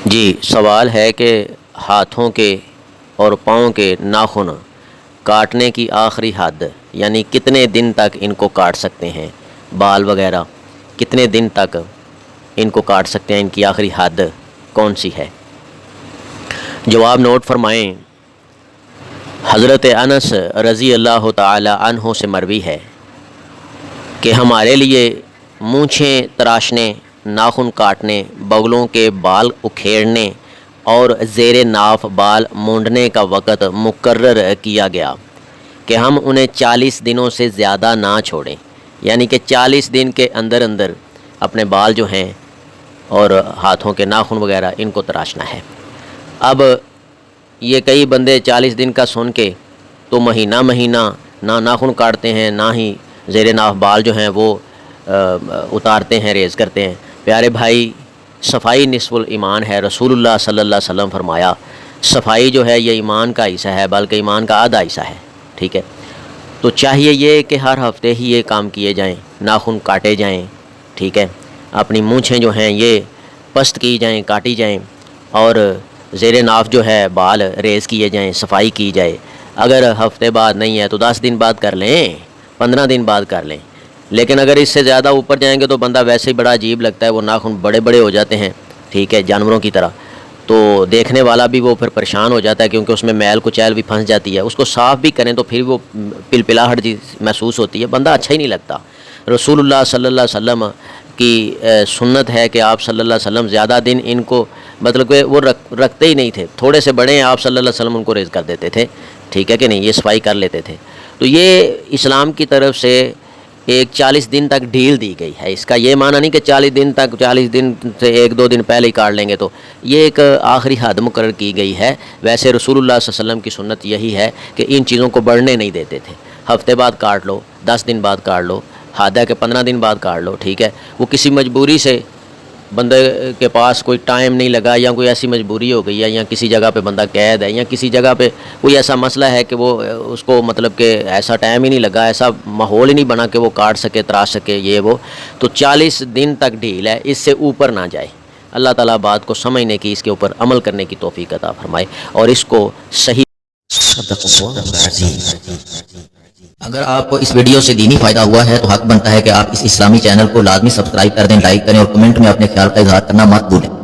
جی، سوال ہے کہ ہاتھوں کے اور پاؤں کے ناخن کاٹنے کی آخری حد یعنی کتنے دن تک ان کو کاٹ سکتے ہیں، بال وغیرہ کتنے دن تک ان کو کاٹ سکتے ہیں، ان کی آخری حد کون سی ہے؟ جواب نوٹ فرمائیں۔ حضرت انس رضی اللہ تعالی عنہ سے مروی ہے کہ ہمارے لیے مونچھیں تراشنے، ناخن کاٹنے، بغلوں کے بال اکھیڑنے اور زیر ناف بال مونڈنے کا وقت مقرر کیا گیا کہ ہم انہیں 40 دنوں سے زیادہ نہ چھوڑیں، یعنی کہ 40 دن کے اندر اندر اپنے بال جو ہیں اور ہاتھوں کے ناخن وغیرہ ان کو تراشنا ہے۔ اب یہ کئی بندے 40 دن کا سن کے تو مہینہ مہینہ نہ ناخن کاٹتے ہیں، نہ ہی زیر ناف بال جو ہیں وہ اتارتے ہیں، ریز کرتے ہیں۔ پیارے بھائی، صفائی نصف الایمان ہے۔ رسول اللہ صلی اللہ علیہ وسلم فرمایا صفائی جو ہے یہ ایمان کا حصہ ہے، بلکہ ایمان کا آدھا حصہ ہے، ٹھیک ہے؟ تو چاہیے یہ کہ ہر ہفتے ہی یہ کام کیے جائیں، ناخن کاٹے جائیں، ٹھیک ہے؟ اپنی مونچھیں جو ہیں یہ پست کی جائیں، کاٹی جائیں، اور زیر ناف جو ہے بال ریز کیے جائیں، صفائی کی جائے۔ اگر ہفتے بعد نہیں ہے تو 10 دن بعد کر لیں، 15 دن بعد کر لیں، لیکن اگر اس سے زیادہ اوپر جائیں گے تو بندہ ویسے ہی بڑا عجیب لگتا ہے، وہ ناخن بڑے بڑے ہو جاتے ہیں، ٹھیک ہے، جانوروں کی طرح، تو دیکھنے والا بھی وہ پھر پریشان ہو جاتا ہے، کیونکہ اس میں میل کچیل بھی پھنس جاتی ہے۔ اس کو صاف بھی کریں تو پھر وہ پلپلاہٹ جی محسوس ہوتی ہے، بندہ اچھا ہی نہیں لگتا۔ رسول اللہ صلی اللہ علیہ وسلم کی سنت ہے کہ آپ صلی اللہ علیہ وسلم زیادہ دن ان کو مطلب کہ وہ رکھتے ہی نہیں تھے، تھوڑے سے بڑے ہیں آپ صلی اللہ علیہ وسلم ان کو ریز کر دیتے تھے، ٹھیک ہے کہ نہیں، یہ صفائی کر لیتے تھے۔ تو یہ اسلام کی طرف سے ایک 40 دن تک ڈھیل دی گئی ہے۔ اس کا یہ معنی نہیں کہ 40 دن تک، 40 دن سے 1-2 دن پہلے ہی کاٹ لیں گے، تو یہ ایک آخری حد مقرر کی گئی ہے۔ ویسے رسول اللہ صلی اللہ علیہ وسلم کی سنت یہی ہے کہ ان چیزوں کو بڑھنے نہیں دیتے تھے، ہفتے بعد کاٹ لو، 10 دن بعد کاٹ لو، حد ہے کہ 15 دن بعد کاٹ لو، ٹھیک ہے؟ وہ کسی مجبوری سے بندے کے پاس کوئی ٹائم نہیں لگا، یا کوئی ایسی مجبوری ہو گئی ہے، یا کسی جگہ پہ بندہ قید ہے، یا کسی جگہ پہ کوئی ایسا مسئلہ ہے کہ وہ اس کو مطلب کہ ایسا ٹائم ہی نہیں لگا، ایسا ماحول ہی نہیں بنا کہ وہ کاٹ سکے، تراش سکے، یہ وہ، تو 40 دن تک ڈھیل ہے، اس سے اوپر نہ جائے۔ اللہ تعالیٰ بات کو سمجھنے کی، اس کے اوپر عمل کرنے کی توفیق عطا فرمائے اور اس کو صحیح۔ اگر آپ کو اس ویڈیو سے دینی فائدہ ہوا ہے تو حق بنتا ہے کہ آپ اس اسلامی چینل کو لازمی سبسکرائب کر دیں، لائک کریں اور کمنٹ میں اپنے خیال کا اظہار کرنا مت بھولیں۔